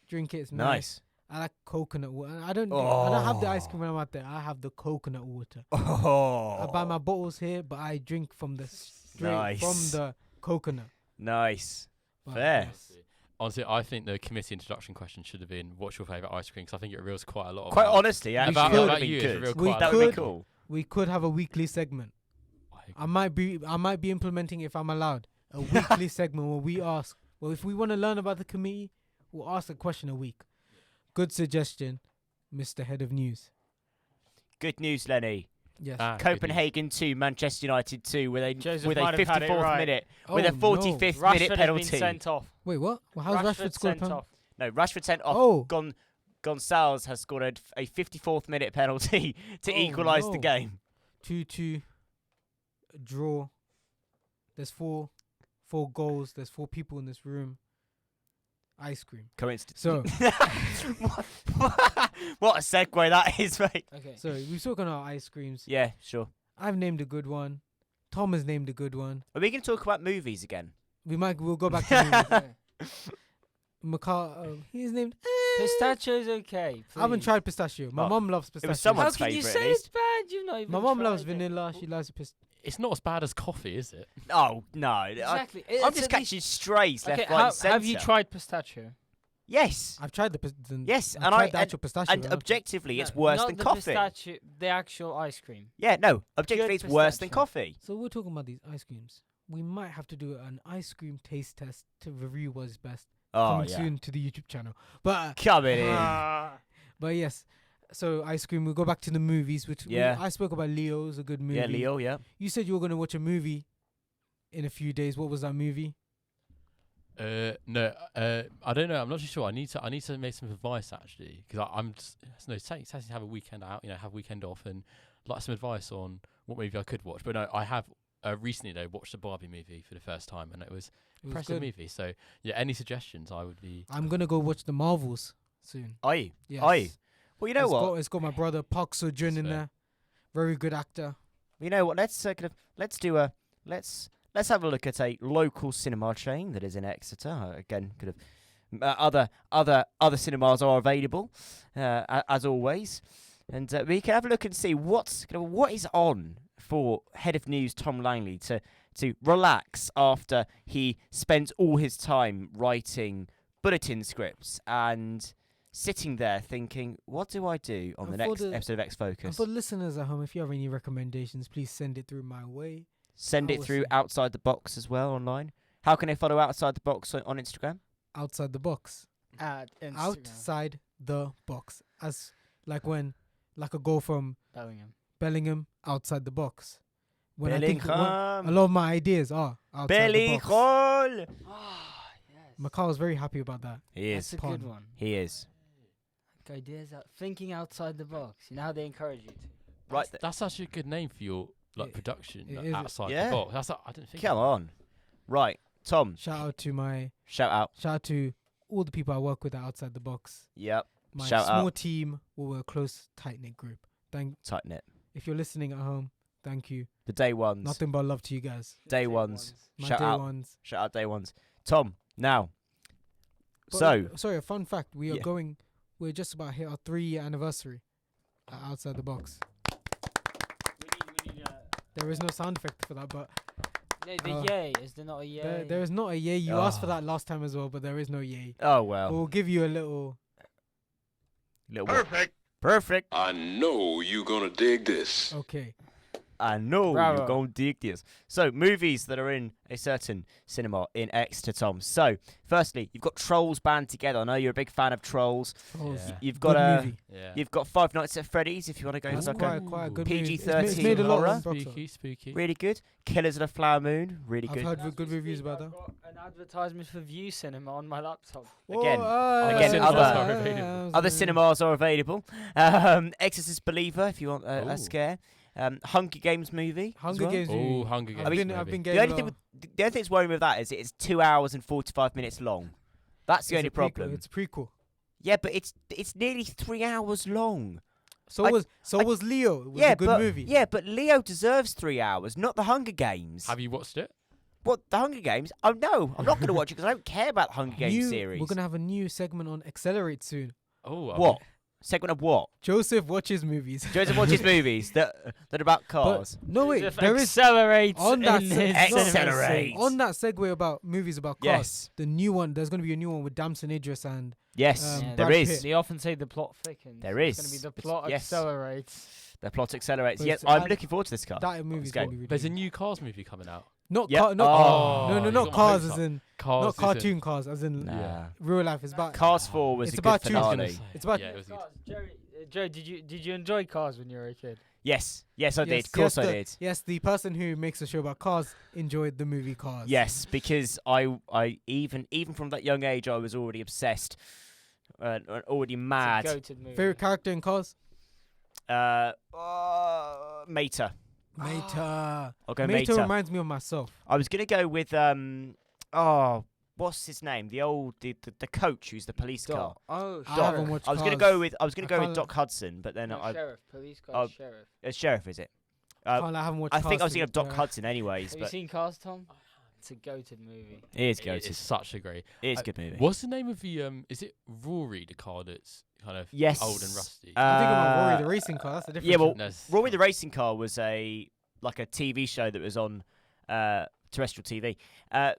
S1: Drink it. It's nice.
S2: Nice.
S1: I like coconut water. I don't have the ice cream when I'm out there. I have the coconut water.
S2: Oh.
S1: I buy my bottles here, but I drink from the straight
S2: Nice.
S1: from the coconut.
S2: Nice.
S1: But
S2: Fair.
S1: yes.
S5: Honestly, I think the committee introduction question should have been, "What's your favourite ice cream?" Because I think it reveals quite a lot.
S2: Quite
S5: about,
S2: honestly, actually,
S5: about,
S2: that would
S5: about
S2: have
S5: you.
S2: been
S5: It
S2: good.
S5: revealed
S1: We
S5: quite a
S2: That
S5: lot.
S2: would be
S1: could-
S2: cool.
S1: We could have a weekly segment. I might be implementing if I'm allowed a weekly segment where we ask. Well, if we want to learn about the committee, we'll ask a question a week. Good suggestion, Mr. Head of News.
S2: Good news, Lenny.
S1: Yes.
S5: Ah, good
S2: Copenhagen 2, Manchester United 2 with a
S4: Joseph
S2: with a
S4: might have had it
S2: 54th
S4: right.
S2: minute
S1: Oh,
S2: with a
S1: no.
S2: 45th
S4: Rashford
S2: minute
S4: has been
S2: penalty.
S4: sent off.
S1: Wait, what? Well, how's Rashford
S4: Rashford
S1: scored a
S4: sent
S1: penalty?
S4: off.
S2: No, Rashford sent off.
S1: Oh,
S2: Gonçalves has scored a 54th minute penalty to
S1: Oh,
S2: equalise the
S1: no.
S2: game.
S1: 2-2 draw. There's four goals. There's 4 people in this room. Ice cream.
S2: Coincidence.
S1: So,
S2: What a segue that is, mate.
S4: Okay.
S1: so we've spoken about ice creams.
S2: Yeah, sure.
S1: I've named a good one. Tom has named a good one.
S2: Are we going to talk about movies again?
S1: We'll go back to movies.
S4: Okay.
S1: Mikhail, he's named.
S4: Pistachio's okay.
S1: I haven't
S4: please.
S1: tried pistachio. My
S2: Oh,
S1: mum loves pistachio.
S2: someone's
S4: How can you
S2: favourite,
S4: say
S2: at
S4: it's bad? You've not even
S1: My mum
S4: tried
S1: loves
S4: it.
S1: vanilla. She loves pistachio.
S5: It's not as bad as coffee, is it?
S2: Oh, no.
S4: Exactly.
S2: I'm
S4: It's
S2: just
S4: at least-
S2: catching strays left,
S4: Okay,
S2: right, and centre.
S4: have you tried pistachio?
S2: Yes.
S1: I've tried
S2: Yes,
S1: I've
S2: and
S1: tried the actual pistachio.
S2: And objectively, it's
S4: No,
S2: worse
S4: not
S2: than
S4: the
S2: coffee.
S4: Pistachio, the actual ice cream.
S2: Yeah, no. Objectively, it's
S4: Good
S2: worse than
S4: pistachio.
S2: coffee.
S1: So we're talking about these ice creams. We might have to do an ice cream taste test to review what is best.
S2: Oh,
S1: Coming
S2: yeah.
S1: soon to the YouTube channel. But
S2: Coming in.
S1: but yes. So ice cream. We'll go back to the movies, which
S2: Yeah.
S1: I spoke about. Leo's a good movie.
S2: Yeah, Leo, yeah.
S1: You said you were going to watch a movie in a few days. What was that movie?
S5: No, I don't know. I'm not too sure. I need to make some advice actually, because I'm just, say have a weekend out, have a weekend off, and like some advice on what movie I could watch. But no, I have recently though watched a Barbie movie for the first time, and it was
S1: It was
S5: impressive
S1: good.
S5: movie. So yeah, any suggestions? I would be.
S1: I'm gonna go watch the Marvels soon.
S2: Are you?
S1: Yes.
S2: Are you? Well, you know what?
S1: It's got my brother Park Seo Joon in
S5: Fair.
S1: there. Very good actor.
S2: You know what? Let's have a look at a local cinema chain that is in Exeter. Again, other cinemas are available, as always, and we can have a look and see what is on for Head of News Tom Langley to relax after he spends all his time writing bulletin scripts and sitting there thinking, what do I do on
S1: And
S2: the
S1: for
S2: next
S1: the-
S2: episode of X
S1: And
S2: Focus?
S1: for listeners at home, if you have any recommendations, please send it through my way.
S2: Send
S1: I
S2: it
S1: will
S2: through
S1: see.
S2: Outside the Box as well online. How can they follow Outside the Box on Instagram?
S1: Outside the box.
S4: At Instagram.
S1: Outside the box. As like a goal from
S4: Bellingham.
S1: Bellingham outside the box. When I think a
S2: Bellingham.
S1: lot of my ideas are outside the box.
S2: Bellingham.
S4: Ah, yes.
S1: Mikhail's very happy about that.
S2: He
S4: That's
S2: is.
S4: a good
S1: Pun.
S4: one.
S2: He is.
S4: Like ideas out, thinking outside the box. You know how they encourage you to.
S2: Right.
S5: That's actually a good name for your like production
S1: it
S5: like,
S1: is-
S5: outside
S2: Yeah.
S5: the box. That's I didn't think.
S2: Come on. Right, Tom.
S1: Shout out to all the people I work with at outside the box.
S2: Yep.
S1: My
S2: Shout
S1: small
S2: out.
S1: team, we're a close, tight knit group.
S2: Tighten it.
S1: If you're listening at home, thank you.
S2: The day ones.
S1: Nothing but love to you guys.
S2: Day ones.
S1: My
S2: Shout
S1: day
S2: out.
S1: ones.
S2: Shout out day ones. Tom. Now.
S1: But,
S2: So.
S1: sorry, a fun fact: we are
S2: Yeah.
S1: going. We're just about to hit our 3-year anniversary at outside the box. There is no sound effect for that, but
S4: No, the
S1: Uh,
S4: yay. Is there not a yay?
S1: there is not a yay. You asked for
S2: Ah.
S1: that last time as well, but there is no yay.
S2: Oh well.
S1: We'll give you a little.
S2: Little Perfect.
S6: I know you gonna dig this.
S1: Okay.
S2: I know
S4: Bravo.
S2: you're going to dig this. So, movies that are in a certain cinema in Exeter, Tom. So, firstly, you've got Trolls Band Together. I know you're a big fan of Trolls.
S1: Trolls.
S5: Yeah.
S2: You've
S1: Good
S2: got
S1: movie.
S5: Yeah.
S2: You've got Five Nights at Freddy's if you want to go
S1: That's
S2: for like
S1: quite a good
S2: PG-13
S1: movie. It's made a lot
S2: horror.
S1: of box
S5: Spooky, spooky.
S2: really good. Killers of the Flower Moon, really
S1: I've
S2: good.
S1: heard good reviews about that.
S4: I've got an advertisement for View Cinema on my laptop.
S2: Again,
S5: again,
S2: Other cinemas are available. Exorcist Believer if you want a
S5: Ooh.
S2: scare. Hunger Games movie. as
S1: Hunger
S2: well.
S1: Games.
S5: Oh, Hunger Games.
S1: I've been
S5: movie.
S1: getting
S2: The only
S1: a
S2: thing
S1: lot-
S2: the only thing that's worrying me with that is it's 2 hours and 45 minutes long. That's the
S1: it's
S2: only
S1: a prequel,
S2: problem.
S1: It's a prequel.
S2: Yeah, but it's nearly 3 hours long.
S1: So
S2: I-
S1: was Leo. It was
S2: yeah,
S1: a good
S2: but
S1: movie.
S2: yeah, but Leo deserves 3 hours, not the Hunger Games.
S5: Have you watched it?
S2: What, the Hunger Games? Oh no, I'm not going to watch it because I don't care about the Hunger Games series.
S1: We're gonna have a new segment on Accelerate soon.
S5: Oh,
S2: What? Segment of what?
S1: Joseph watches movies.
S2: Joseph watches movies that are about cars.
S1: But no wait,
S4: Joseph
S1: there is
S4: accelerates
S1: on that
S4: in
S1: se-
S4: his
S2: Accelerate.
S1: on that segue about movies about cars.
S2: Yes,
S1: The new one. There's gonna be a new one with Damson Idris and
S2: yes,
S4: Yeah,
S2: there
S1: Brad
S2: is.
S1: Pitt.
S4: They often say the plot thickens.
S2: There
S4: It's
S2: is.
S4: going to be the
S2: It's-
S4: plot
S2: yes.
S4: accelerates.
S2: The plot accelerates.
S1: But
S2: Yes,
S1: it's-
S2: I'm looking forward to this car.
S1: that movie's
S2: go.
S1: gonna be really
S5: There's a
S1: good.
S5: new Cars movie coming out.
S1: Not
S2: Yep.
S1: car, not
S2: Oh,
S1: no,
S5: you
S1: not
S5: got my
S1: cars
S5: hopes
S1: as
S5: up.
S1: in
S5: Cars
S1: not
S5: is
S1: cartoon cars as in
S2: Nah.
S1: real life. It's about
S2: Cars 4 was
S1: It's
S2: a good
S1: about two-
S2: finale.
S1: It's about-
S5: Yeah, it was good.
S4: Joe, did you enjoy Cars when you were a kid?
S2: Yes, I did.
S1: Yes,
S2: Of course
S1: yes,
S2: I did.
S1: Yes, the person who makes a show about cars enjoyed the movie Cars.
S2: Yes, because I even from that young age I was already obsessed, already mad.
S4: It's a goated movie.
S1: Favorite character in Cars?
S2: Mater.
S1: Mater.
S2: I'll go
S1: Mater
S2: Mater.
S1: reminds me of myself.
S2: I was gonna go with what's his name? The coach who's the police car.
S4: Oh,
S1: I
S2: Doc.
S1: haven't watched
S2: I was gonna
S1: Cars.
S2: go with
S1: I can't-
S2: Doc Hudson, but then
S4: No,
S2: I
S4: sheriff, police car,
S2: oh,
S4: sheriff.
S2: sheriff is it?
S1: I haven't watched
S2: I think
S1: Cars
S2: I was thinking of Doc
S1: since,
S2: Hudson anyways,
S4: Have you
S2: but
S4: seen Cars, Tom? It's a goated movie.
S2: it is
S5: It's
S2: goated.
S5: such a great.
S2: It is a good movie.
S5: What's the name of the Is it Rory, the car that's kind of
S2: Yes.
S5: old and rusty?
S1: I'm thinking about
S2: Uh,
S1: Rory the racing car. That's a different.
S2: yeah, well,
S1: show.
S5: No, it's-
S2: Rory the Racing Car was a TV show that was on terrestrial TV.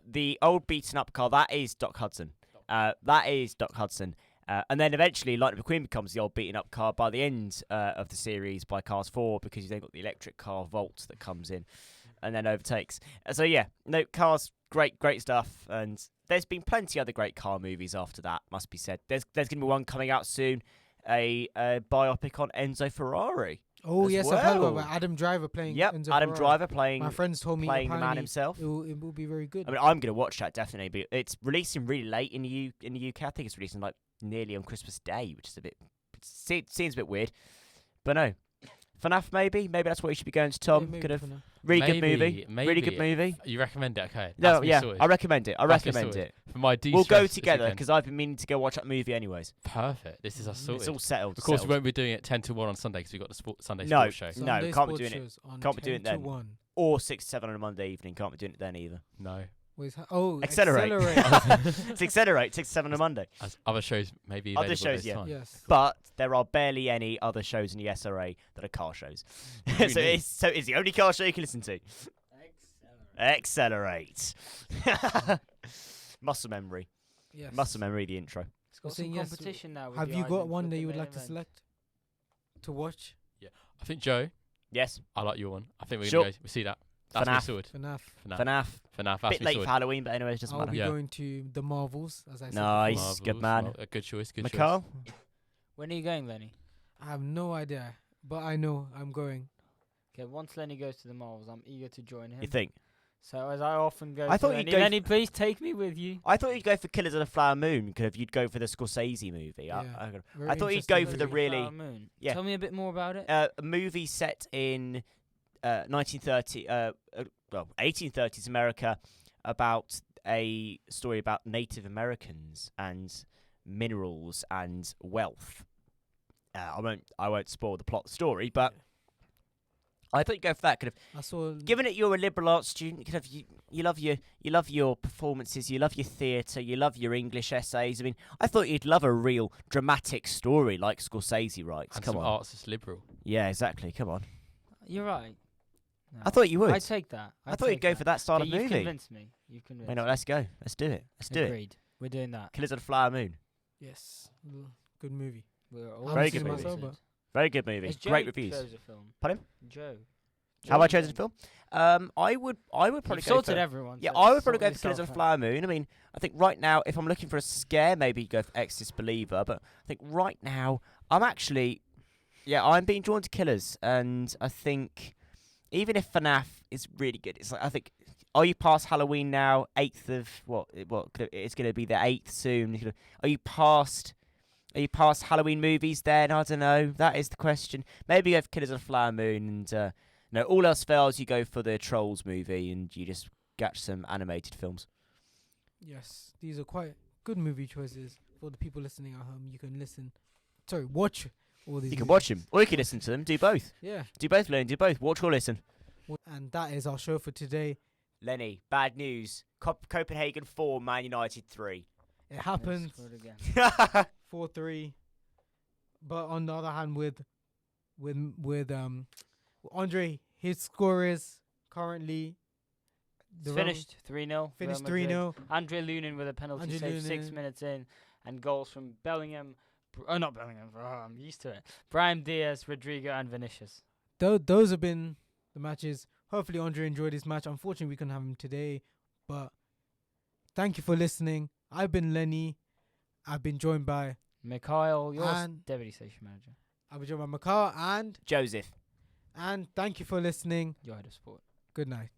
S2: The old beaten up car, that is Doc Hudson. That is Doc Hudson. And then eventually Lightning McQueen becomes the old beaten up car by the end of the series by Cars 4 because you've then got the electric car Volt that comes in and then overtakes. So yeah, no, Cars, great stuff. And there's been plenty other great car movies after that, must be said. There's going to be one coming out soon, a biopic on Enzo Ferrari.
S1: Oh
S2: as
S1: yes, I've heard
S2: well.
S1: about Adam Driver playing.
S2: Yep,
S1: Enzo
S2: Adam
S1: Ferrari.
S2: Driver playing
S1: My friends told me
S2: the man
S1: apparently
S2: himself.
S1: It will be very good.
S2: I mean, I'm going to watch that definitely, but it's releasing really late in the UK. I think it's releasing like nearly on Christmas Day, which is a bit seems a bit weird. But no, FNAF maybe that's what you should be going to. Tom,
S1: Yeah, maybe
S2: could have
S1: for now.
S2: really good
S5: Maybe,
S2: movie, really good
S5: maybe.
S2: movie.
S5: You recommend it? Okay.
S2: No,
S5: That's me
S2: yeah,
S5: sorted.
S2: I recommend it. I
S5: That's me
S2: recommend
S5: sorted.
S2: it.
S5: For my
S2: We'll go
S5: de-stress this
S2: together
S5: weekend.
S2: because I've been meaning to go watch that movie anyways.
S5: Perfect. This is us sorted.
S2: It's all settled.
S5: Of course,
S2: settled.
S5: we won't be doing it 10 to 1 on Sunday because we've got the Sunday
S2: No.
S5: sports show.
S2: No,
S1: Sunday
S2: can't be
S1: sports
S2: doing it.
S1: shows on
S2: Can't be doing it
S1: 10 to
S2: then.
S1: 1.
S2: Or 6 to 7 on a Monday evening. Can't be doing it then either.
S5: No.
S2: Accelerate.
S1: Accelerate.
S2: It's Accelerate 6 to 7 on a Monday.
S5: As other shows maybe
S2: Other
S5: available
S2: shows,
S5: this
S2: yeah.
S5: time.
S1: Yes.
S2: But there are barely any other shows in the SRA that are car shows.
S5: Who
S2: so
S5: knew?
S2: it's the only car show you can listen to. Accelerate. Muscle memory.
S1: Yes.
S2: Muscle memory, the intro.
S4: It's got
S1: saying
S4: some
S1: yes,
S4: competition now. With
S1: Have
S4: the
S1: you got
S4: Islands
S1: one
S4: with
S1: that
S4: the
S1: you would
S4: main
S1: like to
S4: event.
S1: select to watch?
S5: I think Joe,
S2: Yes.
S5: I like your one. I think we're
S2: Sure.
S5: going to go. We see that. That's me
S2: FNAF.
S5: sorted.
S1: FNAF.
S5: FNAF.
S2: FNAF.
S5: FNAF.
S2: Bit
S5: That's me
S2: late for
S5: sorted.
S2: Halloween, but anyway, it doesn't
S1: I'll
S2: matter.
S1: be
S5: Yeah.
S1: going to the Marvels, as I said.
S2: Nice.
S1: before.
S2: Good
S5: Marvellous.
S2: man.
S5: A good choice. Good
S2: Mikhail?
S4: When are you going, Lenny?
S1: I have no idea, but I know I'm going.
S4: Okay, once Lenny goes to the Marvels, I'm eager to join him.
S2: You think?
S4: So as I often go,
S2: I
S4: to
S2: thought you'd
S4: Lenny,
S2: go
S4: Lenny, please take me with you.
S2: I thought you'd go for Killers of the Flower Moon because you'd go for the Scorsese movie.
S1: Yeah. Very
S2: I thought you'd
S1: interesting
S2: go for
S1: movie.
S2: the really
S4: Flower Moon.
S2: yeah.
S4: Tell me a bit more about it.
S2: a movie set in well, 1830s America, about a story about Native Americans and minerals and wealth. I won't spoil the plot story, but I thought you'd go for that. Kind
S1: I saw.
S2: of, given that you're a liberal arts student, kind of you love your performances, you love your theatre, you love your English essays. I mean, I thought you'd love a real dramatic story like Scorsese writes.
S5: And
S2: Come
S5: some
S2: on,
S5: arts is liberal.
S2: yeah, exactly. Come on,
S4: You're right. No.
S2: I thought you would.
S4: I take that.
S2: I thought you'd go for that style of
S4: You've
S2: movie.
S4: convinced me. You've convinced
S2: Why not? Let's go. Let's do it. Let's do it.
S4: Agreed. We're doing that.
S2: Killers of the Flower Moon.
S1: Yes, good movie.
S4: We're all
S2: Very
S1: good movie.
S4: excited.
S1: Myself,
S2: Very good movie.
S4: Has Joe
S2: Great reviews.
S4: chose a film?
S2: Pardon?
S4: Joe.
S2: How have I
S4: Joe
S2: chosen a film? I would probably
S4: You've
S2: go
S4: sorted
S2: for.
S4: everyone.
S2: Yeah,
S4: so
S2: I would probably
S4: sort
S2: go for Killers of
S4: yourself
S2: the
S4: out.
S2: Flower Moon. I mean, I think right now, if I'm looking for a scare, maybe go for Exorcist Believer. But I think right now, I'm being drawn to Killers, and I think even if FNAF is really good, it's like I think. Are you past Halloween now? 8th of what? It's going to be the 8th soon. Are you past Halloween movies then? I don't know. That is the question. Maybe you go for Killers of the Flower Moon, and no, all else fails, you go for the Trolls movie, and you just catch some animated films.
S1: Yes, these are quite good movie choices for the people listening at home. You can watch all these.
S2: You can
S1: movies.
S2: watch them, or you can listen to them. Do both.
S1: Yeah,
S2: Do both, Lenny. Do both. Watch or listen.
S1: and that is our show for today.
S2: Lenny, bad news. Copenhagen 4, Man United 3.
S1: It happens.
S4: Scored again.
S1: 4-3. But on the other hand, with Andre, his score is currently
S4: It's finished 3-0.
S1: Finished
S4: Real Madrid.
S1: 3-0.
S4: Andre Lunin with a penalty
S1: Andre
S4: save 6
S1: Lunin.
S4: minutes in, and goals from Bellingham. Not Bellingham. I'm used to it. Brahim Diaz, Rodrigo, and Vinicius.
S1: Those have been the matches. Hopefully, Andre enjoyed his match. Unfortunately, we couldn't have him today. But thank you for listening. I've been Lenny. I've been joined by
S4: Mikhail, your
S1: And-
S4: deputy station manager.
S1: I've been joined by Mikhail,
S2: Joseph.
S1: and thank you for listening.
S4: Your head of sport.
S1: Good night.